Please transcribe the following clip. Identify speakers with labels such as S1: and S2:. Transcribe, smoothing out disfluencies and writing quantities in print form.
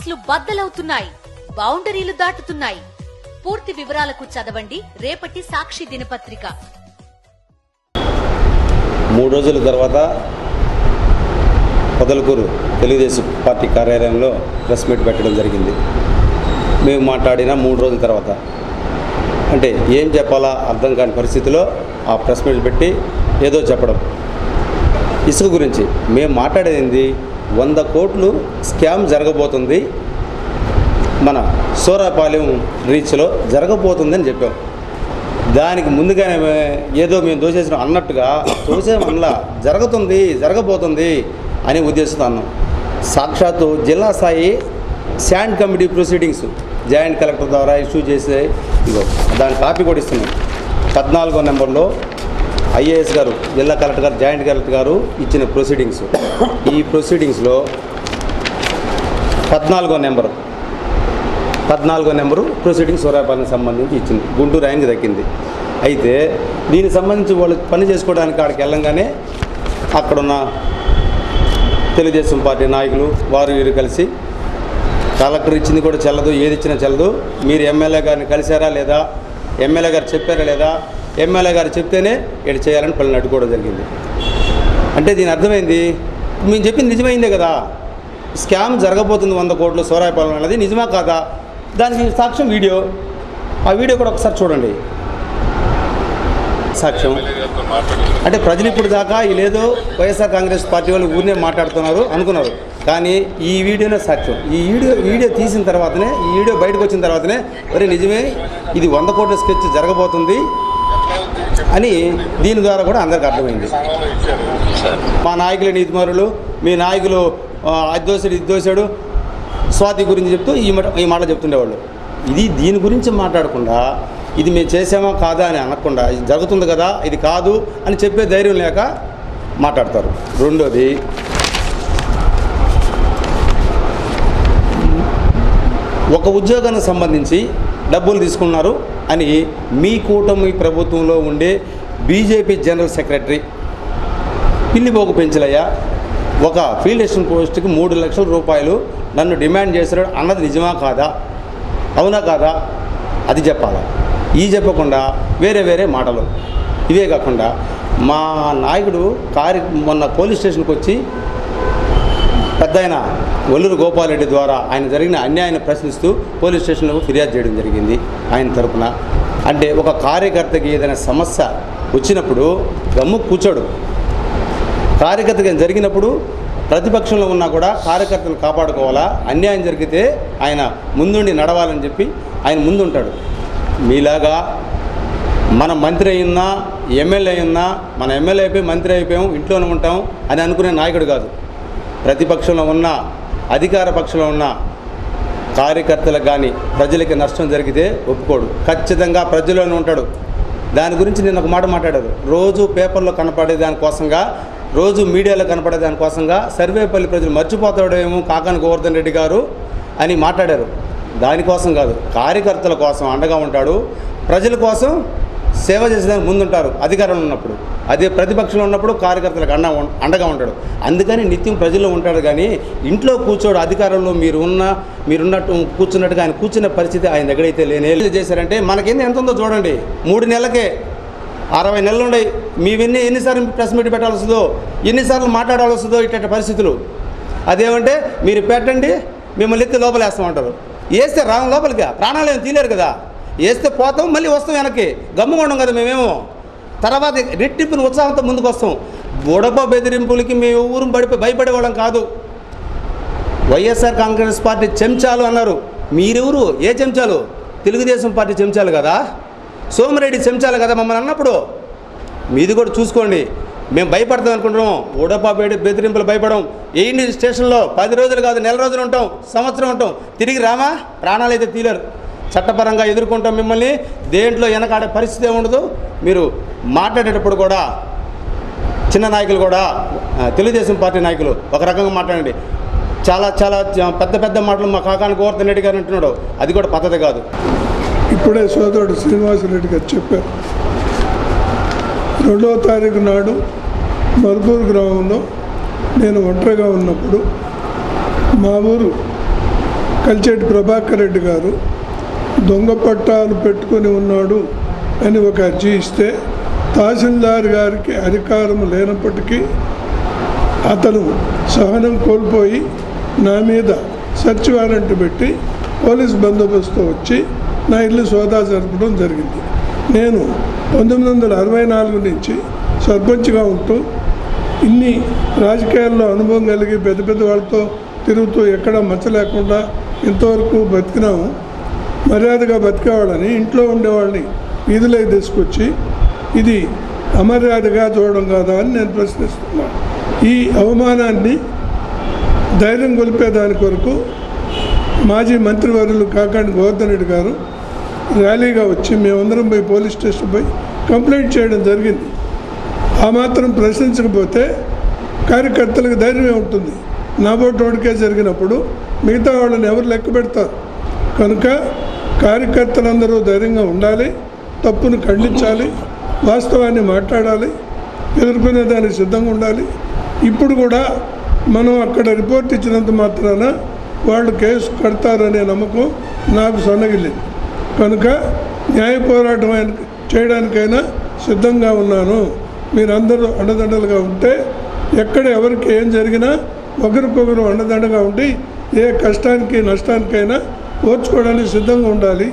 S1: కేసులు బద్దలవుతున్నాయి, బౌండరీలు దాటుతున్నాయి. పూర్తి వివరాలకు చదవండి రేపటి సాక్షి దినపత్రిక.
S2: 3 రోజుల తర్వాత పొదలకూరు తెలుగుదేశం పార్టీ కార్యాలయంలో ప్రెస్ మీట్ పెట్టడం జరిగింది. మేము మాట్లాడిన 3 రోజుల తర్వాత అంటే ఏం చెప్పాలా అర్థం కాని పరిస్థితిలో ఆ ప్రెస్ మీట్ పెట్టి ఏదో చెప్పడం. ఇసుక గురించి మేము మాట్లాడేది 100 కోట్లు స్కామ్ జరగబోతుంది, మన సూరాపాలెం రీచ్లో జరగబోతుందని చెప్పాం. దానికి ముందుగానే ఏదో మేము దోసేసినాం అన్నట్టుగా దోసేమల్లా జరగబోతుంది అనే ఉద్దేశంతో అన్నాం. సాక్షాత్తు జిల్లా స్థాయి sand committee proceedings joint collector ద్వారా ఇష్యూ చేసే దాని కాపీ కూడా ఇస్తున్నాం. 14వ నెంబర్లో ఐఏఎస్ గారు, జిల్లా కలెక్టర్ గారు, జాయింట్ కలెక్టర్ గారు ఇచ్చిన ప్రొసీడింగ్స్. ఈ ప్రొసీడింగ్స్లో 14వ నెంబరు ప్రొసీడింగ్స్ సూరాపాలెంకి సంబంధించి ఇచ్చింది, గుంటూరు ఆయనకి దక్కింది. అయితే దీనికి సంబంధించి వాళ్ళు పని చేసుకోవడానికి అక్కడికి వెళ్ళంగానే అక్కడున్న తెలుగుదేశం పార్టీ నాయకులు వారు వీరు కలిసి కలెక్టర్ ఇచ్చింది కూడా చెల్లదు, ఏది ఇచ్చినా చెల్లదు, మీరు ఎమ్మెల్యే గారిని కలిశారా లేదా, ఎమ్మెల్యే గారు చెప్పారా లేదా, ఎమ్మెల్యే గారు చెప్తేనే ఇక్కడ చేయాలని పనులు అడ్డుకోవడం జరిగింది. అంటే దీని అర్థమైంది, మేము చెప్పింది నిజమైందే కదా, స్కామ్ జరగబోతుంది 100 కోట్లు సూరాపాలెం అనేది నిజమా కాదా, దానికి సాక్ష్యం వీడియో. ఆ వీడియో కూడా ఒకసారి చూడండి. సాక్ష్యం అంటే ప్రజలు ఇప్పుడు దాకా లేదో వైఎస్ఆర్ కాంగ్రెస్ పార్టీ వాళ్ళు ఊరినే మాట్లాడుతున్నారు అనుకున్నారు, కానీ ఈ వీడియోనే సాక్ష్యం. ఈ వీడియో తీసిన తర్వాతనే, ఈ వీడియో బయటకు వచ్చిన తర్వాతనే మరి నిజమే ఇది 100 కోట్ల స్కెచ్ జరగబోతుంది అని దీని ద్వారా కూడా అందరికి అర్థమైంది. మా నాయకులు నీతిమరులు, మీ నాయకులు అది దోశాడు స్వాతి గురించి చెప్తూ ఈ మాట చెప్తుండేవాళ్ళు. దీని గురించి మాట్లాడకుండా ఇది మేము చేసామా కాదా అని అనకుండా ఇది జరుగుతుంది కదా ఇది కాదు అని చెప్పే ధైర్యం లేక మాట్లాడతారు. రెండోది, ఒక ఉద్యోగానికి సంబంధించి డబ్బులు తీసుకున్నారు అని మీ కూటమి ప్రభుత్వంలో ఉండే బీజేపీ జనరల్ సెక్రటరీ పిల్లిపోగు పెంచలయ్య ఒక ఫీల్డ్ అసిస్టెంట్ పోస్టుకి 3 లక్షల రూపాయలు నన్ను డిమాండ్ చేశాడు అన్నది నిజమా కాదా, అవునా కాదా అది చెప్పాలా. చెప్పకుండా వేరే మాటలు. ఇవే కాకుండా మా నాయకుడు మొన్న పోలీస్ స్టేషన్కి వచ్చి పెద్ద ఆయన ఒల్లూరు గోపాలరెడ్డి ద్వారా ఆయన జరిగిన అన్యాయాన్ని ప్రశ్నిస్తూ పోలీస్ స్టేషన్లో ఫిర్యాదు చేయడం జరిగింది ఆయన తరపున. అంటే ఒక కార్యకర్తకి ఏదైనా సమస్య వచ్చినప్పుడు గమ్ము కూర్చోడు. కార్యకర్తకి జరిగినప్పుడు ప్రతిపక్షంలో ఉన్నా కూడా కార్యకర్తను కాపాడుకోవాలా, అన్యాయం జరిగితే ఆయన ముందుండి నడవాలని చెప్పి ఆయన ముందుంటాడు. మీలాగా మన మంత్రి అయినా ఎమ్మెల్యే అయినా, మన ఎమ్మెల్యే అయిపోయి మంత్రి అయిపోయాం ఇంట్లోనే ఉంటాం అని అనుకునే నాయకుడు కాదు. ప్రతిపక్షంలో ఉన్న, అధికార పక్షంలో ఉన్న కార్యకర్తలకు కానీ ప్రజలకి నష్టం జరిగితే ఒప్పుకోడు, ఖచ్చితంగా ప్రజల్లోనే ఉంటాడు. దాని గురించి నేను ఒక మాట మాట్లాడారు. రోజు పేపర్లో కనపడే దానికోసంగా, రోజు మీడియాలో కనపడే దానికోసంగా సర్వేపల్లి ప్రజలు మర్చిపోతాడేమో కాకాని గోవర్ధన్ రెడ్డి గారు అని మాట్లాడారు. దానికోసం కాదు, కార్యకర్తల కోసం అండగా ఉంటాడు, ప్రజల కోసం సేవ చేసేదానికి ముందుంటారు అధికారంలో ఉన్నప్పుడు. అదే ప్రతిపక్షంలో ఉన్నప్పుడు కార్యకర్తలకు అండగా ఉంటాడు. అందుకని నిత్యం ప్రజల్లో ఉంటాడు, కానీ ఇంట్లో కూర్చోడు. అధికారంలో మీరున్నట్టు కూర్చున్నట్టుగా ఆయన కూర్చున్న పరిస్థితి ఆయన దగ్గరైతే లేనే చేశారంటే మనకేంది ఎంత ఉందో చూడండి. 3 నెలలకే 60 నెలలు ఉన్నాయి. ఎన్నిసార్లు ప్రెస్ మీట్ పెట్టాల్సి వస్తుందో, ఎన్నిసార్లు మాట్లాడాల్సి వస్తుందో ఇట్ట పరిస్థితులు. అదేమంటే మీరు పెట్టండి మిమ్మల్ని ఎత్తి లోపలేస్తామంటారు. వేస్తే రాను లోపలికి, ప్రాణాలు ఏమి తీలేరు కదా, వేస్తే పోతాం మళ్ళీ వస్తాం వెనక్కి, గమ్ముగా ఉండం కదా మేమేమో. తర్వాత రెట్టింపుని ఉత్సాహంతో ముందుకు వస్తాం. బుడప బెదిరింపులకి మేము ఊరు భయపడేవాళ్ళం కాదు. వైఎస్ఆర్ కాంగ్రెస్ పార్టీ చెంచాలు అన్నారు. మీరెవరు? ఏ చెంచాలు? తెలుగుదేశం పార్టీ చెంచాలు కదా, సోమిరెడ్డి చెంచాలు కదా మమ్మల్ని అన్నప్పుడు. మీది కూడా చూసుకోండి. మేము భయపడతాం అనుకుంటున్నాం, ఉడప బెదిరింపులు భయపడం. ఏంటి స్టేషన్లో 10 రోజులు కాదు, నెల రోజులు ఉంటాం, సంవత్సరం ఉంటాం, తిరిగి రామా, ప్రాణాలు అయితే తీలేరు. చట్టపరంగా ఎదుర్కొంటాం మిమ్మల్ని, దేంట్లో వెనకాడే పరిస్థితి ఉండదు. మీరు మాట్లాడేటప్పుడు కూడా చిన్న నాయకులు కూడా, తెలుగుదేశం పార్టీ నాయకులు ఒక రకంగా మాట్లాడండి. చాలా పెద్ద మాటలు మా కాకాని గోవర్ధన్ రెడ్డి గారు అంటున్నాడు, అది కూడా పద్ధతి కాదు.
S3: ఇప్పుడే సోదరుడు శ్రీనివాసరెడ్డి గారు చెప్పారు, 2వ తారీఖు నాడు మరుదూరు గ్రామంలో నేను ఒంటరిగా ఉన్నప్పుడు మా ఊరు కలిచేటి ప్రభాకర్ రెడ్డి గారు దొంగ పట్టాలు పెట్టుకొని ఉన్నాడు అని ఒక అర్జీ ఇస్తే తహసీల్దార్ గారికి అధికారం లేనప్పటికీ అతను సహనం కోల్పోయి నా మీద సెర్చ్ వారెంట్ పెట్టి పోలీస్ బందోబస్తు వచ్చి నా ఇల్లు సోదా జరపడం జరిగింది. నేను 1964 నుంచి సర్పంచ్గా ఉంటూ ఇన్ని రాజకీయాల్లో అనుభవం కలిగి పెద్ద పెద్ద వాళ్ళతో తిరుగుతూ ఎక్కడ మచ్చ లేకుండా ఇంతవరకు బతికినాము. మర్యాదగా బతికేవాళ్ళని ఇంట్లో ఉండేవాళ్ళని వీధిలోకి తీసుకొచ్చి ఇది అమర్యాదగా చూడడం కాదా అని నేను ప్రశ్నిస్తున్నాను. ఈ అవమానాన్ని ధైర్యం కొలిపేదాని కొరకు మాజీ మంత్రివర్యులు కాకాని గోవర్ధన్ రెడ్డి గారు ర్యాలీగా వచ్చి మేమందరం పోయి పోలీస్ స్టేషన్ పోయి కంప్లైంట్ చేయడం జరిగింది. ఆ మాత్రం ప్రశ్నించకపోతే కార్యకర్తలకు ధైర్యమే ఉంటుంది. నాబోటోడికే జరిగినప్పుడు మిగతా వాళ్ళని ఎవరు లెక్క పెడతారు? కనుక కార్యకర్తలందరూ ధైర్యంగా ఉండాలి, తప్పును ఖండించాలి, వాస్తవాన్ని మాట్లాడాలి, ఎదుర్కొనే దానికి సిద్ధంగా ఉండాలి. ఇప్పుడు కూడా మనం అక్కడ రిపోర్ట్ ఇచ్చినంత మాత్రాన వాళ్ళు కేసు కడతారనే నమ్మకం నాకు సొన్నగిల్లింది. కనుక న్యాయ పోరాటం చేయడానికైనా సిద్ధంగా ఉన్నాను. మీరందరూ అండదండలుగా ఉంటే ఎక్కడ ఎవరికి ఏం జరిగినా ఒకరికొకరు అండదండగా ఉండి ఏ కష్టానికి నష్టానికైనా ఓర్చుకోవడానికి సిద్ధంగా ఉండాలి.